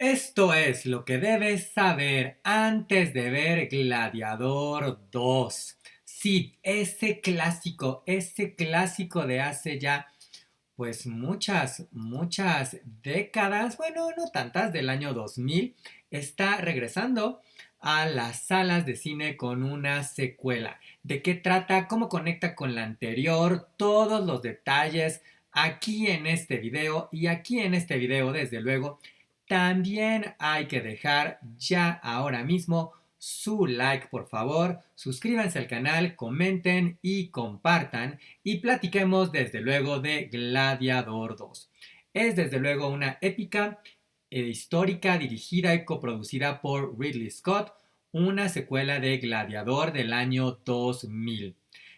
Esto es lo que debes saber antes de ver Gladiador 2. Sí, ese clásico de hace ya pues muchas décadas, bueno, no tantas, del año 2000, está regresando a las salas de cine con una secuela. ¿De qué trata? ¿Cómo conecta con la anterior? Todos los detalles aquí en este video y aquí en este video, desde luego, también hay que dejar ya ahora mismo su like, por favor. Suscríbanse al canal, comenten y compartan. Y platiquemos desde luego de Gladiador 2. Es desde luego una épica histórica dirigida y coproducida por Ridley Scott, una secuela de Gladiador del año 2000.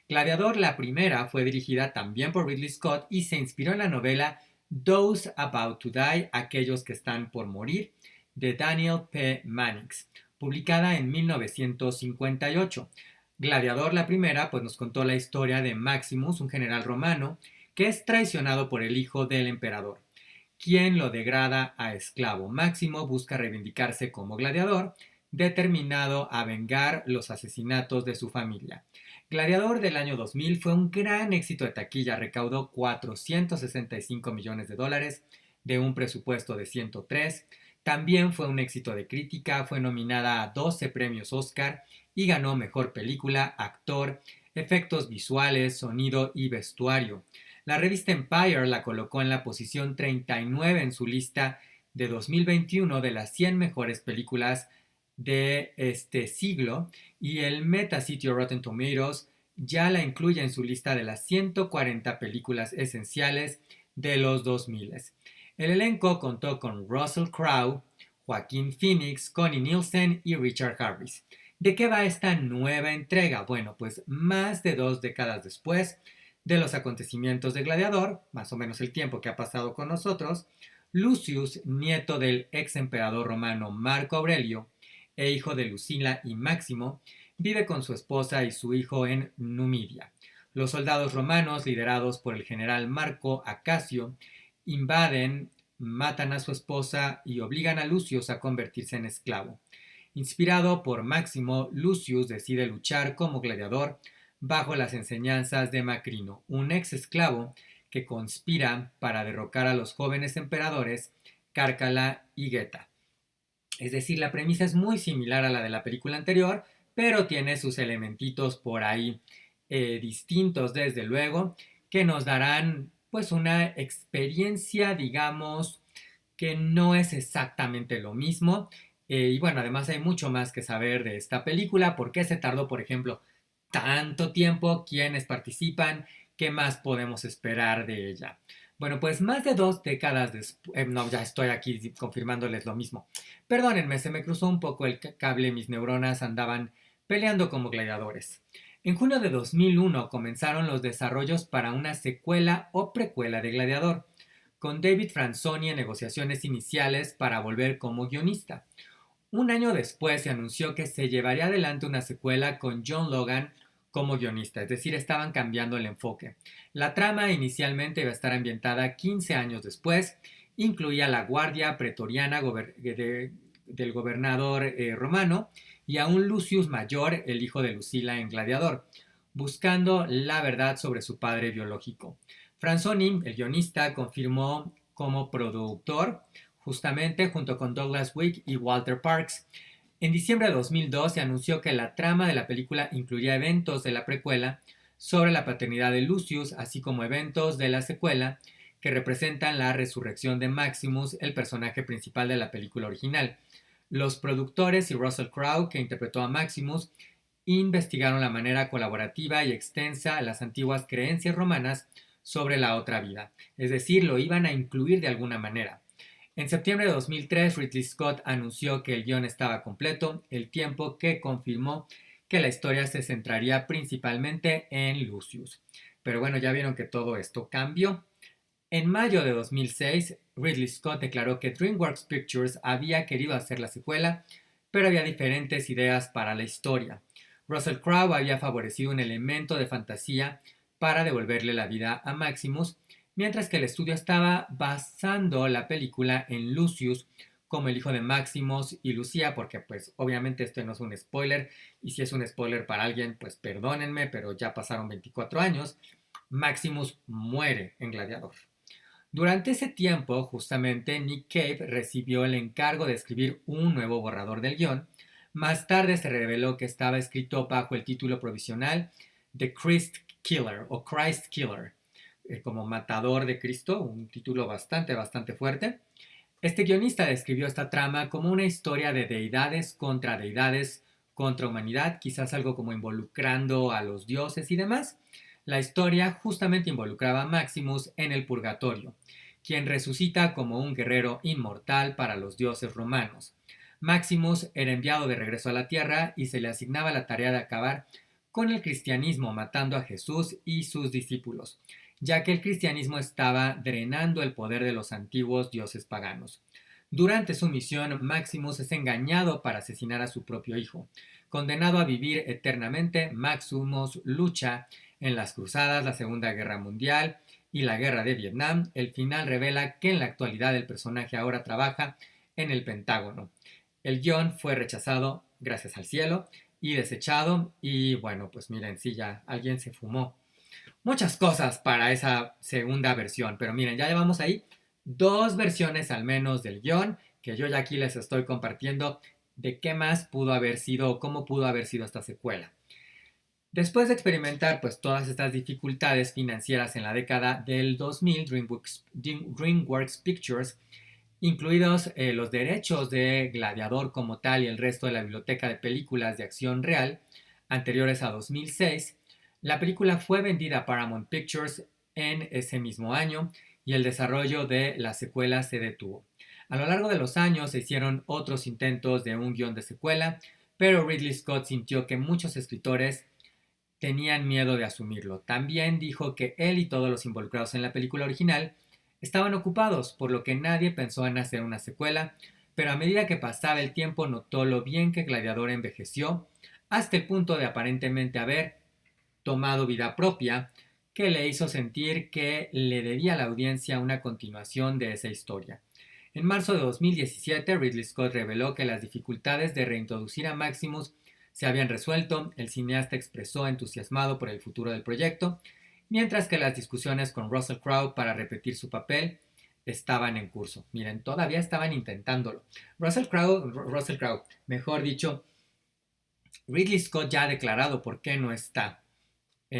Gladiador, la primera, fue dirigida también por Ridley Scott y se inspiró en la novela Those About to Die, aquellos que están por morir, de Daniel P. Mannix, publicada en 1958. Gladiador, la primera, pues nos contó la historia de Maximus, un general romano, que es traicionado por el hijo del emperador, quien lo degrada a esclavo. Máximo busca reivindicarse como gladiador, determinado a vengar los asesinatos de su familia. Gladiador del año 2000 fue un gran éxito de taquilla, recaudó 465 millones de dólares de un presupuesto de 103. También fue un éxito de crítica, fue nominada a 12 premios Oscar y ganó mejor película, actor, efectos visuales, sonido y vestuario. La revista Empire la colocó en la posición 39 en su lista de 2021 de las 100 mejores películas de este siglo y el Metasitio Rotten Tomatoes ya la incluye en su lista de las 140 películas esenciales de los 2000. El elenco contó con Russell Crowe, Joaquín Phoenix, Connie Nielsen y Richard Harris. ¿De qué va esta nueva entrega? Bueno, pues más de 2 décadas después de los acontecimientos de Gladiador, más o menos el tiempo que ha pasado con nosotros, Lucius, nieto del ex emperador romano Marco Aurelio e hijo de Lucila y Máximo, vive con su esposa y su hijo en Numidia. Los soldados romanos, liderados por el general Marco Acasio, invaden, matan a su esposa y obligan a Lucius a convertirse en esclavo. Inspirado por Máximo, Lucius decide luchar como gladiador bajo las enseñanzas de Macrino, un ex esclavo que conspira para derrocar a los jóvenes emperadores Cárcala y Geta. Es decir, la premisa es muy similar a la de la película anterior, pero tiene sus elementitos por ahí distintos, desde luego, que nos darán pues una experiencia, digamos, que no es exactamente lo mismo. Y bueno, además hay mucho más que saber de esta película, por qué se tardó, por ejemplo, tanto tiempo, quiénes participan, qué más podemos esperar de ella. Bueno, pues más de 2 décadas después, no, ya estoy aquí confirmándoles lo mismo. Perdónenme, se me cruzó un poco el cable, mis neuronas andaban peleando como gladiadores. En junio de 2001 comenzaron los desarrollos para una secuela o precuela de Gladiador, con David Franzoni en negociaciones iniciales para volver como guionista. Un año después se anunció que se llevaría adelante una secuela con John Logan como guionista, es decir, estaban cambiando el enfoque. La trama inicialmente iba a estar ambientada 15 años después, incluía la guardia pretoriana del gobernador romano y a un Lucius Mayor, el hijo de Lucila en Gladiador, buscando la verdad sobre su padre biológico. Franzoni, el guionista, confirmó como productor justamente junto con Douglas Wick y Walter Parks. En diciembre de 2002 se anunció que la trama de la película incluiría eventos de la precuela sobre la paternidad de Lucius, así como eventos de la secuela que representan la resurrección de Maximus, el personaje principal de la película original. Los productores y Russell Crowe, que interpretó a Maximus, investigaron la manera colaborativa y extensa las antiguas creencias romanas sobre la otra vida, es decir, lo iban a incluir de alguna manera. En septiembre de 2003, Ridley Scott anunció que el guión estaba completo, el tiempo que confirmó que la historia se centraría principalmente en Lucius. Pero bueno, ya vieron que todo esto cambió. En mayo de 2006, Ridley Scott declaró que DreamWorks Pictures había querido hacer la secuela, pero había diferentes ideas para la historia. Russell Crowe había favorecido un elemento de fantasía para devolverle la vida a Maximus, mientras que el estudio estaba basando la película en Lucius como el hijo de Maximus y Lucía, porque pues obviamente esto no es un spoiler, y si es un spoiler para alguien, pues perdónenme, pero ya pasaron 24 años, Maximus muere en Gladiador. Durante ese tiempo, justamente, Nick Cave recibió el encargo de escribir un nuevo borrador del guión. Más tarde se reveló que estaba escrito bajo el título provisional The Christ Killer o Christ Killer, como matador de Cristo, un título bastante fuerte. Este guionista describió esta trama como una historia de deidades contra humanidad, quizás algo como involucrando a los dioses y demás. La historia justamente involucraba a Maximus en el purgatorio, quien resucita como un guerrero inmortal para los dioses romanos. Maximus era enviado de regreso a la tierra y se le asignaba la tarea de acabar con el cristianismo matando a Jesús y sus discípulos, ya que el cristianismo estaba drenando el poder de los antiguos dioses paganos. Durante su misión, Maximus es engañado para asesinar a su propio hijo. Condenado a vivir eternamente, Maximus lucha en las cruzadas, la Segunda Guerra Mundial y la Guerra de Vietnam. El final revela que en la actualidad el personaje ahora trabaja en el Pentágono. El guión fue rechazado, gracias al cielo, y desechado. Y bueno, pues miren, sí, ya alguien se fumó muchas cosas para esa segunda versión. Pero miren, ya llevamos ahí dos versiones al menos del guión que yo ya aquí les estoy compartiendo de qué más pudo haber sido o cómo pudo haber sido esta secuela. Después de experimentar pues todas estas dificultades financieras en la década del 2000, DreamWorks Pictures, incluidos los derechos de Gladiador como tal y el resto de la biblioteca de películas de acción real anteriores a 2006, la película fue vendida a Paramount Pictures en ese mismo año y el desarrollo de la secuela se detuvo. A lo largo de los años se hicieron otros intentos de un guión de secuela, pero Ridley Scott sintió que muchos escritores tenían miedo de asumirlo. También dijo que él y todos los involucrados en la película original estaban ocupados, por lo que nadie pensó en hacer una secuela, pero a medida que pasaba el tiempo notó lo bien que Gladiador envejeció, hasta el punto de aparentemente haber tomado vida propia, que le hizo sentir que le debía a la audiencia una continuación de esa historia. En marzo de 2017, Ridley Scott reveló que las dificultades de reintroducir a Maximus se habían resuelto. El cineasta expresó entusiasmado por el futuro del proyecto, mientras que las discusiones con Russell Crowe para repetir su papel estaban en curso. Miren, todavía estaban intentándolo. Russell Crowe, mejor dicho, Ridley Scott ya ha declarado por qué no está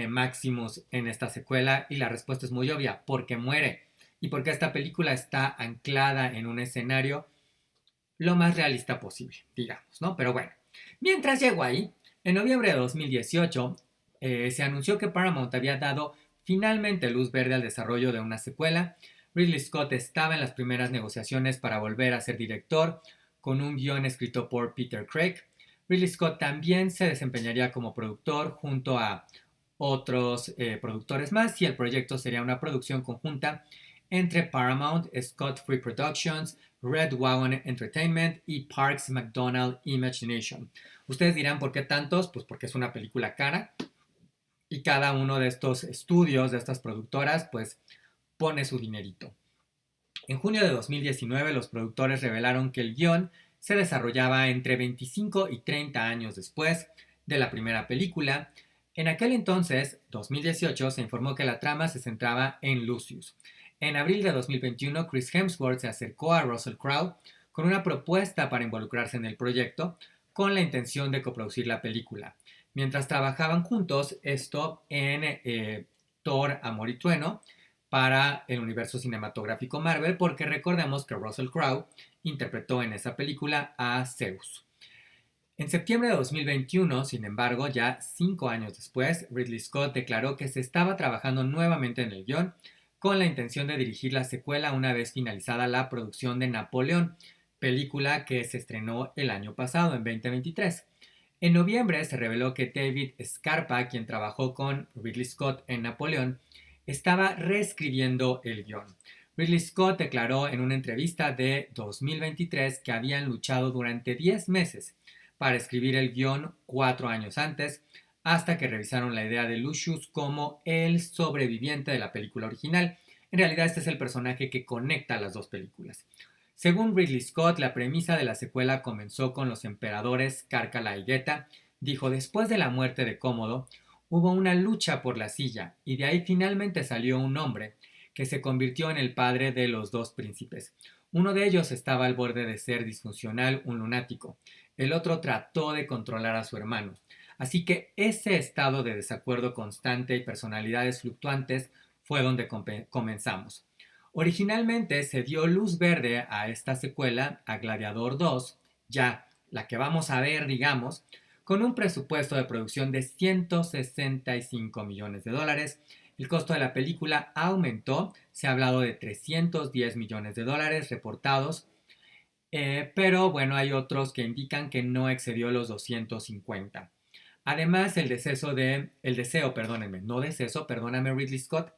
Maximus en esta secuela y la respuesta es muy obvia, porque muere y porque esta película está anclada en un escenario lo más realista posible, digamos, ¿no? Pero bueno, mientras llegó ahí, en noviembre de 2018 se anunció que Paramount había dado finalmente luz verde al desarrollo de una secuela. Ridley Scott estaba en las primeras negociaciones para volver a ser director, con un guión escrito por Peter Craig. Ridley Scott también se desempeñaría como productor junto a otros productores más y el proyecto sería una producción conjunta entre Paramount, Scott Free Productions, Red Wagon Entertainment y Parks McDonald Imagination. Ustedes dirán por qué tantos, pues porque es una película cara y cada uno de estos estudios, de estas productoras, pues pone su dinerito. En junio de 2019 los productores revelaron que el guión se desarrollaba entre 25 y 30 años después de la primera película. En aquel entonces, 2018, se informó que la trama se centraba en Lucius. En abril de 2021, Chris Hemsworth se acercó a Russell Crowe con una propuesta para involucrarse en el proyecto con la intención de coproducir la película. Mientras trabajaban juntos, esto en Thor, Amor y Trueno, para el universo cinematográfico Marvel, porque recordemos que Russell Crowe interpretó en esa película a Zeus. En septiembre de 2021, sin embargo, ya 5 años después, Ridley Scott declaró que se estaba trabajando nuevamente en el guión con la intención de dirigir la secuela una vez finalizada la producción de Napoleón, película que se estrenó el año pasado, en 2023. En noviembre se reveló que David Scarpa, quien trabajó con Ridley Scott en Napoleón, estaba reescribiendo el guión. Ridley Scott declaró en una entrevista de 2023 que habían luchado durante 10 meses para escribir el guión 4 años antes, hasta que revisaron la idea de Lucius como el sobreviviente de la película original. En realidad este es el personaje que conecta las dos películas. Según Ridley Scott, la premisa de la secuela comenzó con los emperadores Cárcala y Geta. Dijo, después de la muerte de Cómodo, hubo una lucha por la silla y de ahí finalmente salió un hombre que se convirtió en el padre de los dos príncipes. Uno de ellos estaba al borde de ser disfuncional, un lunático. El otro trató de controlar a su hermano. Así que ese estado de desacuerdo constante y personalidades fluctuantes fue donde comenzamos. Originalmente se dio luz verde a esta secuela, a Gladiador 2, ya la que vamos a ver, digamos, con un presupuesto de producción de 165 millones de dólares. El costo de la película aumentó, se ha hablado de 310 millones de dólares reportados, pero bueno, hay otros que indican que no excedió los 250. Además, perdóname Ridley Scott,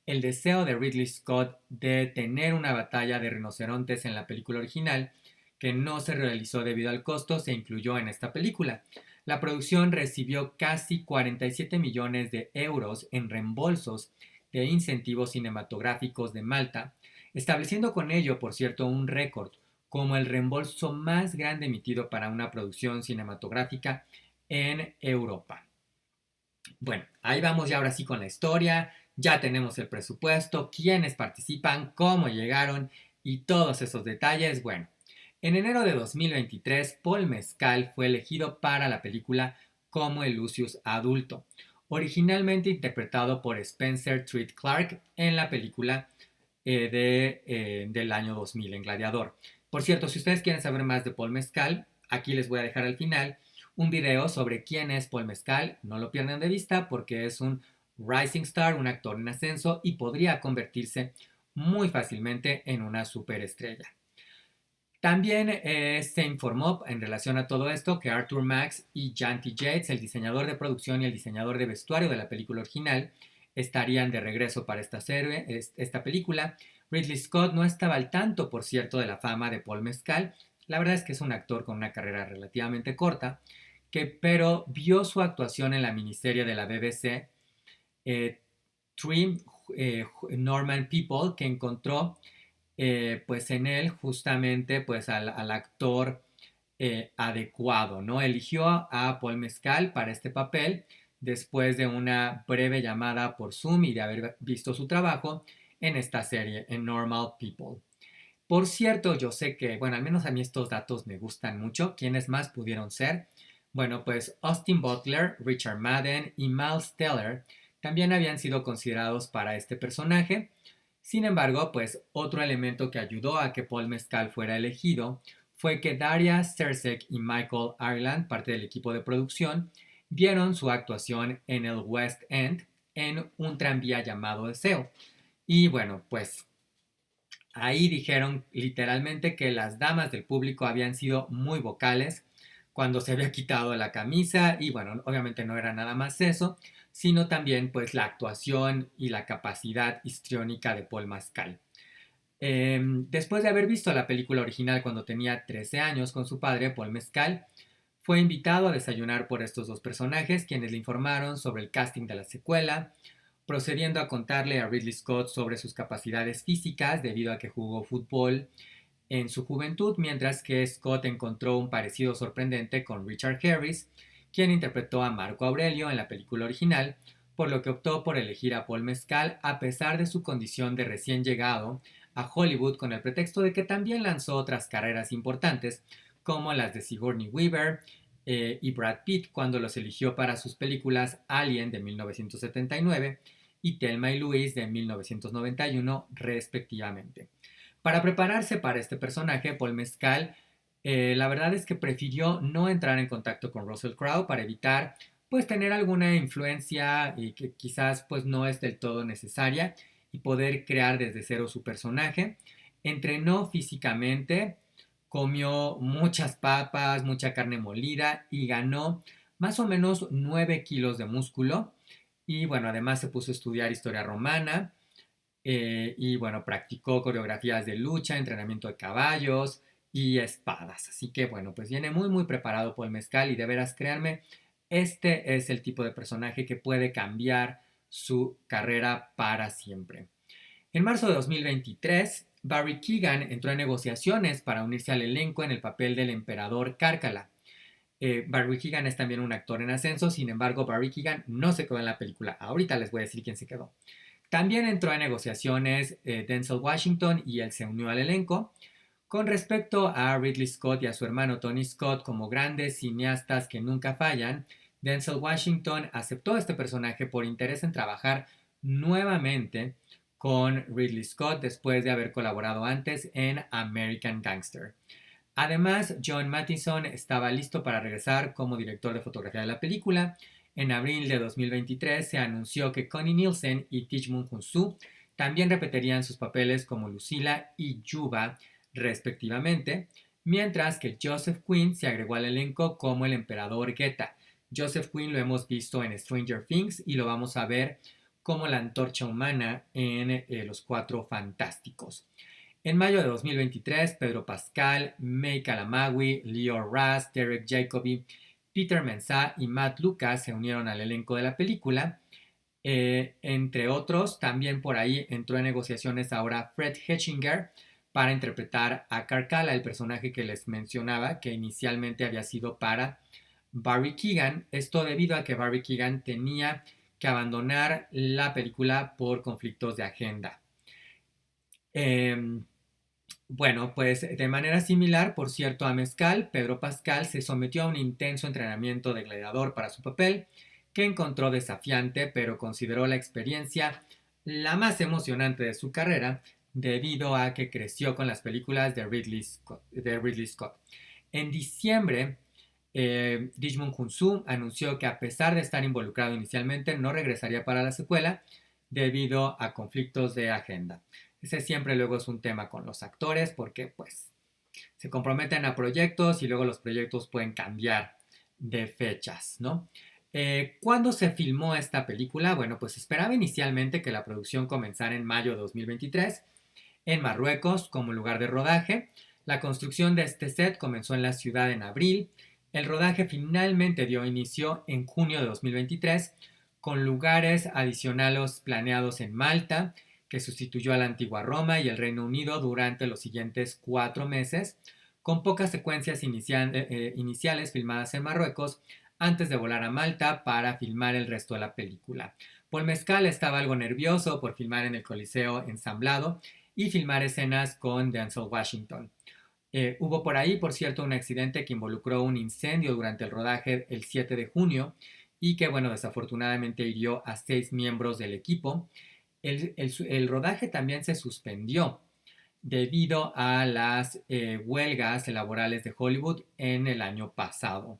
el deseo de Ridley Scott de tener una batalla de rinocerontes en la película original, que no se realizó debido al costo, se incluyó en esta película. La producción recibió casi 47 millones de euros en reembolsos de incentivos cinematográficos de Malta, estableciendo con ello, por cierto, un récord como el reembolso más grande emitido para una producción cinematográfica en Europa. Bueno, ahí vamos ya ahora sí con la historia, ya tenemos el presupuesto, quiénes participan, cómo llegaron y todos esos detalles. Bueno, en enero de 2023, Paul Mescal fue elegido para la película como el Lucius adulto, originalmente interpretado por Spencer Treat Clark en la película del año 2000 en Gladiador. Por cierto, si ustedes quieren saber más de Paul Mescal, aquí les voy a dejar al final un video sobre quién es Paul Mescal. No lo pierdan de vista porque es un rising star, un actor en ascenso y podría convertirse muy fácilmente en una superestrella. También se informó en relación a todo esto que Arthur Max y Janty Yates, el diseñador de producción y el diseñador de vestuario de la película original, estarían de regreso para esta película. Ridley Scott no estaba al tanto, por cierto, de la fama de Paul Mescal. La verdad es que es un actor con una carrera relativamente corta, pero vio su actuación en la miniserie de la BBC, Three Norman People, que encontró pues en él justamente pues al actor adecuado, ¿no? Eligió a Paul Mescal para este papel después de una breve llamada por Zoom y de haber visto su trabajo en esta serie, en Normal People. Por cierto, yo sé que, bueno, al menos a mí estos datos me gustan mucho. ¿Quiénes más pudieron ser? Bueno, pues Austin Butler, Richard Madden y Miles Teller también habían sido considerados para este personaje. Sin embargo, pues otro elemento que ayudó a que Paul Mescal fuera elegido fue que Daria Sersek y Michael Ireland, parte del equipo de producción, vieron su actuación en el West End en un tranvía llamado Deseo. Y bueno, pues ahí dijeron literalmente que las damas del público habían sido muy vocales cuando se había quitado la camisa y bueno, obviamente no era nada más eso, sino también pues la actuación y la capacidad histriónica de Paul Mescal. Después de haber visto la película original cuando tenía 13 años con su padre, Paul Mescal, fue invitado a desayunar por estos dos personajes, quienes le informaron sobre el casting de la secuela, procediendo a contarle a Ridley Scott sobre sus capacidades físicas debido a que jugó fútbol en su juventud, mientras que Scott encontró un parecido sorprendente con Richard Harris, quien interpretó a Marco Aurelio en la película original, por lo que optó por elegir a Paul Mescal a pesar de su condición de recién llegado a Hollywood con el pretexto de que también lanzó otras carreras importantes, como las de Sigourney Weaver y Brad Pitt cuando los eligió para sus películas Alien de 1979 y Thelma y Louise de 1991 respectivamente. Para prepararse para este personaje, Paul Mescal, la verdad es que prefirió no entrar en contacto con Russell Crowe para evitar pues tener alguna influencia y que quizás pues no es del todo necesaria y poder crear desde cero su personaje. Entrenó físicamente, comió muchas papas, mucha carne molida y ganó más o menos 9 kilos de músculo. Y bueno, además se puso a estudiar historia romana y bueno, practicó coreografías de lucha, entrenamiento de caballos y espadas. Así que bueno, pues viene muy muy preparado por el mezcal y de veras créanme, este es el tipo de personaje que puede cambiar su carrera para siempre. En marzo de 2023, Barry Keoghan entró en negociaciones para unirse al elenco en el papel del emperador Cárcala. Barry Keoghan es también un actor en ascenso, sin embargo, Barry Keoghan no se quedó en la película. Ahorita les voy a decir quién se quedó. También entró en negociaciones Denzel Washington y él se unió al elenco. Con respecto a Ridley Scott y a su hermano Tony Scott como grandes cineastas que nunca fallan, Denzel Washington aceptó este personaje por interés en trabajar nuevamente con Ridley Scott después de haber colaborado antes en American Gangster. Además, John Mathison estaba listo para regresar como director de fotografía de la película. En abril de 2023 se anunció que Connie Nielsen y Tijmun Hunsu también repetirían sus papeles como Lucila y Yuba respectivamente, mientras que Joseph Quinn se agregó al elenco como el emperador Geta. Joseph Quinn lo hemos visto en Stranger Things y lo vamos a ver como la antorcha humana en Los Cuatro Fantásticos. En mayo de 2023, Pedro Pascal, May Calamawy, Leo Ras, Derek Jacobi, Peter Mensah y Matt Lucas se unieron al elenco de la película. Entre otros, también por ahí entró en negociaciones ahora Fred Hetchinger para interpretar a Carcala, el personaje que les mencionaba, que inicialmente había sido para Barry Keoghan. Esto debido a que Barry Keoghan tenía que abandonar la película por conflictos de agenda. Bueno, pues de manera similar, por cierto, a Mezcal, Pedro Pascal se sometió a un intenso entrenamiento de gladiador para su papel, que encontró desafiante, pero consideró la experiencia la más emocionante de su carrera, debido a que creció con las películas de Ridley Scott. En diciembre, Tijmun Hunsu anunció que a pesar de estar involucrado inicialmente, no regresaría para la secuela debido a conflictos de agenda. Ese siempre luego es un tema con los actores porque pues se comprometen a proyectos y luego los proyectos pueden cambiar de fechas, ¿no? ¿Cuándo se filmó esta película? Bueno, pues esperaba inicialmente que la producción comenzara en mayo de 2023 en Marruecos como lugar de rodaje. La construcción de este set comenzó en la ciudad en abril. El rodaje finalmente dio inicio en junio de 2023 con lugares adicionales planeados en Malta, que sustituyó a la antigua Roma y el Reino Unido durante los siguientes 4 meses, con pocas secuencias iniciales filmadas en Marruecos antes de volar a Malta para filmar el resto de la película. Paul Mescal estaba algo nervioso por filmar en el Coliseo ensamblado y filmar escenas con Denzel Washington. Hubo por ahí, por cierto, un accidente que involucró un incendio durante el rodaje el 7 de junio y que, bueno, desafortunadamente hirió a 6 miembros del equipo. El rodaje también se suspendió debido a las huelgas laborales de Hollywood en el año pasado.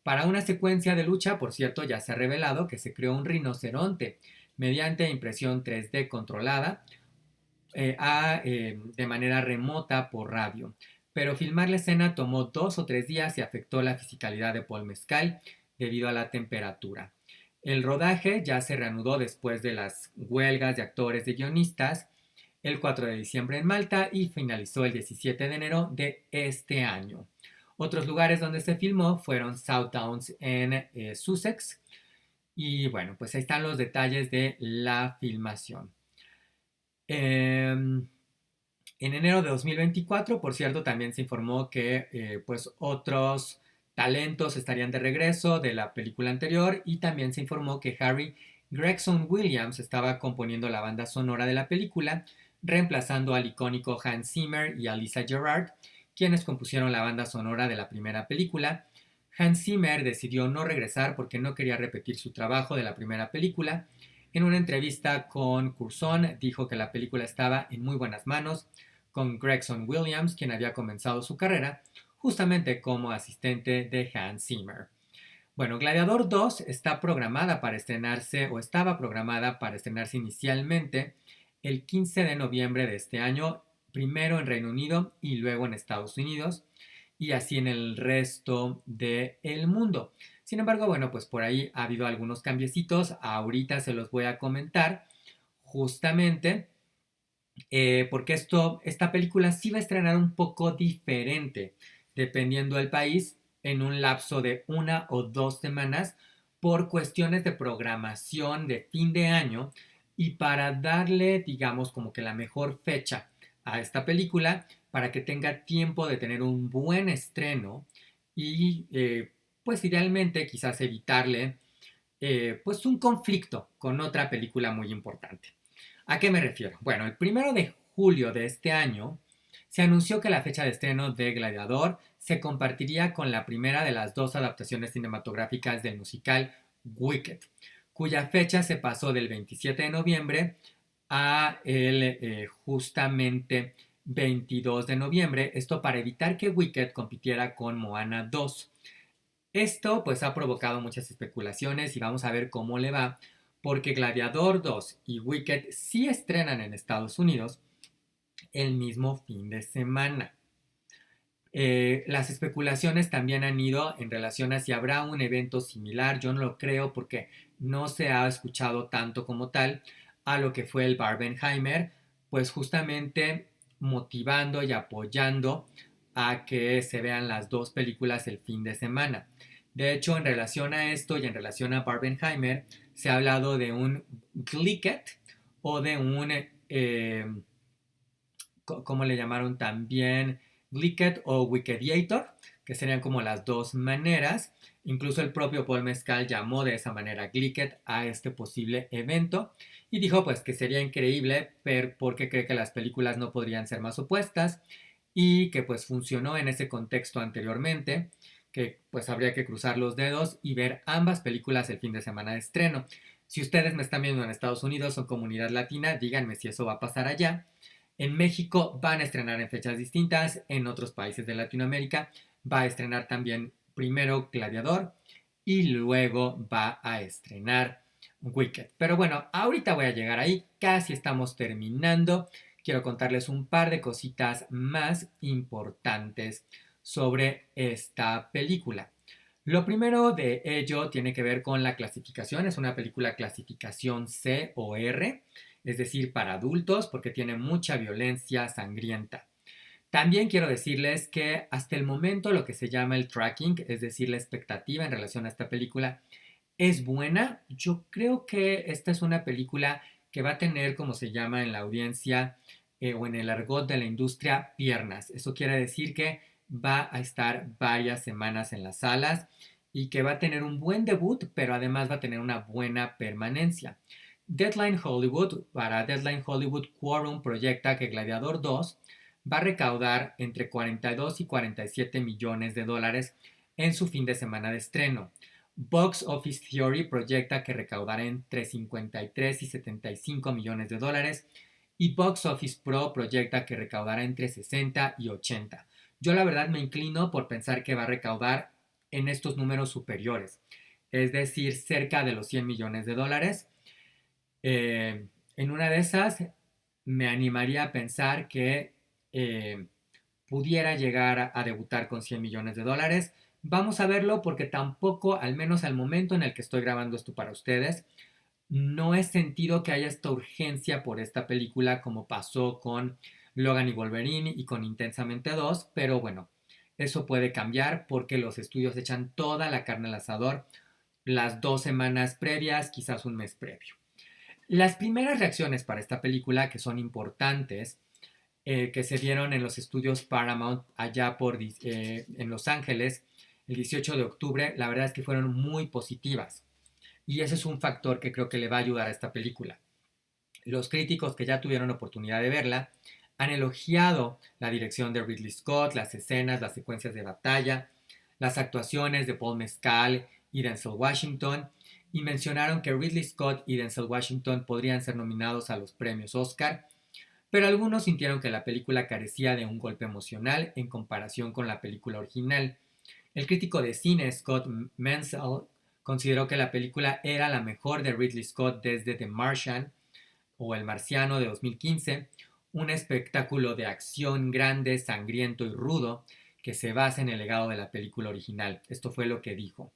Para una secuencia de lucha, por cierto, ya se ha revelado que se creó un rinoceronte mediante impresión 3D controlada de manera remota por radio. Pero filmar la escena tomó 2 o 3 días y afectó la fisicalidad de Paul Mescal debido a la temperatura. El rodaje ya se reanudó después de las huelgas de actores y guionistas el 4 de diciembre en Malta y finalizó el 17 de enero de este año. Otros lugares donde se filmó fueron Southdowns en Sussex. Y bueno, pues ahí están los detalles de la filmación. En enero de 2024, por cierto, también se informó que pues otros talentos estarían de regreso de la película anterior y también se informó que Harry Gregson Williams estaba componiendo la banda sonora de la película, reemplazando al icónico Hans Zimmer y a Lisa Gerrard, quienes compusieron la banda sonora de la primera película. Hans Zimmer decidió no regresar porque no quería repetir su trabajo de la primera película. En una entrevista con Curzon dijo que la película estaba en muy buenas manos con Gregson Williams, quien había comenzado su carrera justamente como asistente de Hans Zimmer. Bueno, Gladiador 2 está programada para estrenarse o estaba programada para estrenarse inicialmente el 15 de noviembre de este año, primero en Reino Unido y luego en Estados Unidos y así en el resto del mundo. Sin embargo, bueno, pues por ahí ha habido algunos cambiecitos, ahorita se los voy a comentar justamente porque esta película sí va a estrenar un poco diferente dependiendo del país en un lapso de 1 o 2 semanas por cuestiones de programación de fin de año y para darle, digamos, como que la mejor fecha a esta película para que tenga tiempo de tener un buen estreno y pues idealmente quizás evitarle pues un conflicto con otra película muy importante. ¿A qué me refiero? Bueno, el 1 de julio de este año se anunció que la fecha de estreno de Gladiador se compartiría con la primera de las dos adaptaciones cinematográficas del musical Wicked, cuya fecha se pasó del 27 de noviembre a el justamente 22 de noviembre, esto para evitar que Wicked compitiera con Moana 2. Esto pues ha provocado muchas especulaciones y vamos a ver cómo le va, porque Gladiador 2 y Wicked sí estrenan en Estados Unidos el mismo fin de semana. Las especulaciones también han ido en relación a si habrá un evento similar. Yo no lo creo porque no se ha escuchado tanto como tal a lo que fue el Barbenheimer, pues justamente motivando y apoyando a que se vean las dos películas el fin de semana. De hecho, en relación a esto y en relación a Barbenheimer, se ha hablado de un Glicket o de un como le llamaron también, Glicket o Wikediator, que serían como las dos maneras. Incluso el propio Paul Mescal llamó de esa manera Glicket a este posible evento y dijo pues que sería increíble ver porque cree que las películas no podrían ser más opuestas y que pues funcionó en ese contexto anteriormente, que pues habría que cruzar los dedos y ver ambas películas el fin de semana de estreno. Si ustedes me están viendo en Estados Unidos o comunidad latina, díganme si eso va a pasar allá. En México van a estrenar en fechas distintas, en otros países de Latinoamérica va a estrenar también primero Gladiador y luego va a estrenar Wicked. Pero bueno, ahorita voy a llegar ahí, casi estamos terminando. Quiero contarles un par de cositas más importantes sobre esta película. Lo primero de ello tiene que ver con la clasificación. Es una película clasificación C o R, es decir, para adultos, porque tiene mucha violencia sangrienta. También quiero decirles que hasta el momento lo que se llama el tracking, es decir, la expectativa en relación a esta película, es buena. Yo creo que esta es una película que va a tener, como se llama en la audiencia o en el argot de la industria, piernas. Eso quiere decir que va a estar varias semanas en las salas y que va a tener un buen debut, pero además va a tener una buena permanencia. Deadline Hollywood, para Deadline Hollywood, Quorum proyecta que Gladiador 2 va a recaudar entre 42 y 47 millones de dólares en su fin de semana de estreno. Box Office Theory proyecta que recaudará entre 53 y 75 millones de dólares y Box Office Pro proyecta que recaudará entre 60 y 80. Yo la verdad me inclino por pensar que va a recaudar en estos números superiores, es decir, cerca de los 100 millones de dólares. En una de esas me animaría a pensar que eh, pudiera llegar a debutar con 100 millones de dólares. Vamos a verlo porque tampoco, al menos al momento en el que estoy grabando esto para ustedes, no he sentido que haya esta urgencia por esta película como pasó con Logan y Wolverine y con Intensamente 2, pero bueno, eso puede cambiar porque los estudios echan toda la carne al asador las 2 semanas previas, quizás un mes previo. Las primeras reacciones para esta película, que son importantes, que se dieron en los estudios Paramount allá en Los Ángeles el 18 de octubre, la verdad es que fueron muy positivas. Y ese es un factor que creo que le va a ayudar a esta película. Los críticos que ya tuvieron oportunidad de verla han elogiado la dirección de Ridley Scott, las escenas, las secuencias de batalla, las actuaciones de Paul Mescal y Denzel Washington, y mencionaron que Ridley Scott y Denzel Washington podrían ser nominados a los premios Oscar, pero algunos sintieron que la película carecía de un golpe emocional en comparación con la película original. El crítico de cine Scott Menzel consideró que la película era la mejor de Ridley Scott desde The Martian o El Marciano de 2015, un espectáculo de acción grande, sangriento y rudo que se basa en el legado de la película original. Esto fue lo que dijo.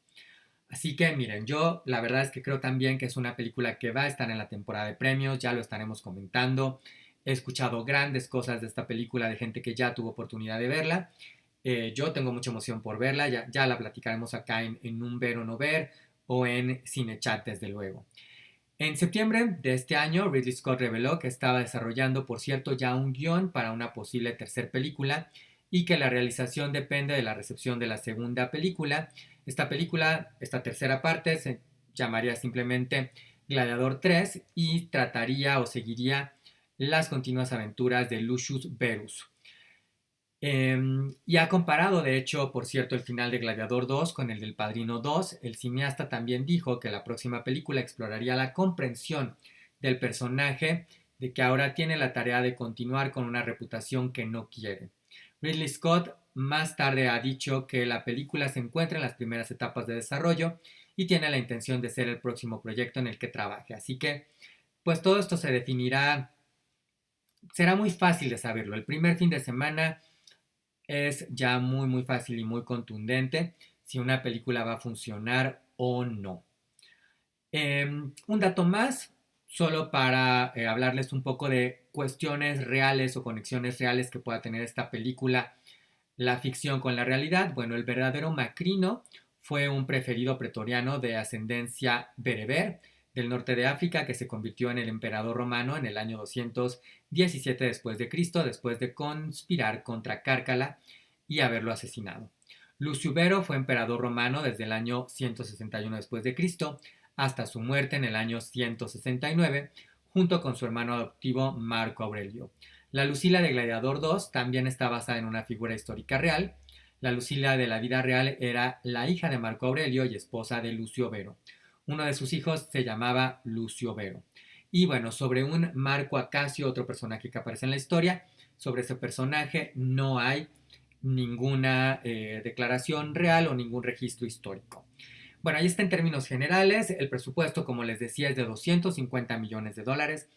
Así que miren, yo la verdad es que creo también que es una película que va a estar en la temporada de premios, ya lo estaremos comentando. He escuchado grandes cosas de esta película de gente que ya tuvo oportunidad de verla. Yo tengo mucha emoción por verla, ya la platicaremos acá en un ver o no ver o en Cinechat desde luego. En septiembre de este año, Ridley Scott reveló que estaba desarrollando, por cierto, ya un guión para una posible tercera película y que la realización depende de la recepción de la segunda película. Esta tercera parte, se llamaría simplemente Gladiador 3 y trataría o seguiría las continuas aventuras de Lucius Verus. Y ha comparado, de hecho, por cierto, el final de Gladiador 2 con el del Padrino 2. El cineasta también dijo que la próxima película exploraría la comprensión del personaje, de que ahora tiene la tarea de continuar con una reputación que no quiere. Ridley Scott más tarde ha dicho que la película se encuentra en las primeras etapas de desarrollo y tiene la intención de ser el próximo proyecto en el que trabaje. Así que, pues todo esto se definirá, será muy fácil de saberlo. El primer fin de semana es ya muy fácil y muy contundente si una película va a funcionar o no. Un dato más, solo para hablarles un poco de cuestiones reales o conexiones reales que pueda tener esta película, la ficción con la realidad. Bueno, el verdadero Macrino fue un preferido pretoriano de ascendencia bereber del norte de África que se convirtió en el emperador romano en el año 217 después de Cristo, después de conspirar contra Cárcala y haberlo asesinado. Lucio Vero fue emperador romano desde el año 161 después de Cristo hasta su muerte en el año 169, junto con su hermano adoptivo Marco Aurelio. La Lucila de Gladiador 2 también está basada en una figura histórica real. La Lucila de la vida real era la hija de Marco Aurelio y esposa de Lucio Vero. Uno de sus hijos se llamaba Lucio Vero. Y bueno, sobre un Marco Acacio, otro personaje que aparece en la historia, sobre ese personaje no hay ninguna declaración real o ningún registro histórico. Bueno, ahí está en términos generales. El presupuesto, como les decía, es de 250 millones de dólares.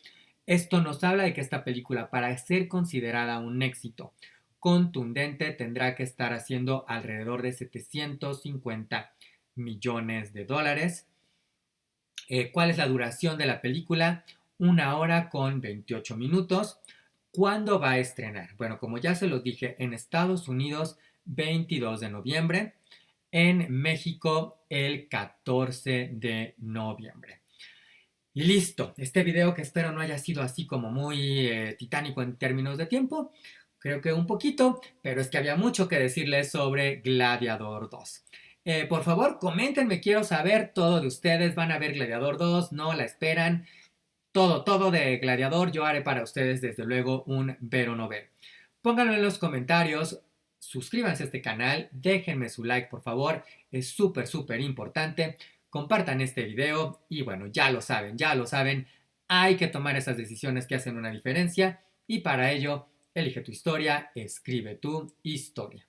Esto nos habla de que esta película, para ser considerada un éxito contundente, tendrá que estar haciendo alrededor de 750 millones de dólares. ¿Cuál es la duración de la película? 1 hora con 28 minutos. ¿Cuándo va a estrenar? Bueno, como ya se los dije, en Estados Unidos 22 de noviembre, en México el 14 de noviembre. Y listo, este video que espero no haya sido así como muy titánico en términos de tiempo, creo que un poquito, pero es que había mucho que decirles sobre Gladiador 2. Por favor, coméntenme, quiero saber todo de ustedes, ¿van a ver Gladiador 2? ¿No la esperan? Todo de Gladiador, yo haré para ustedes desde luego un ver o no ver. Pónganlo en los comentarios, suscríbanse a este canal, déjenme su like por favor, es súper importante. Compartan este video y bueno, ya lo saben, hay que tomar esas decisiones que hacen una diferencia y para ello, elige tu historia, escribe tu historia.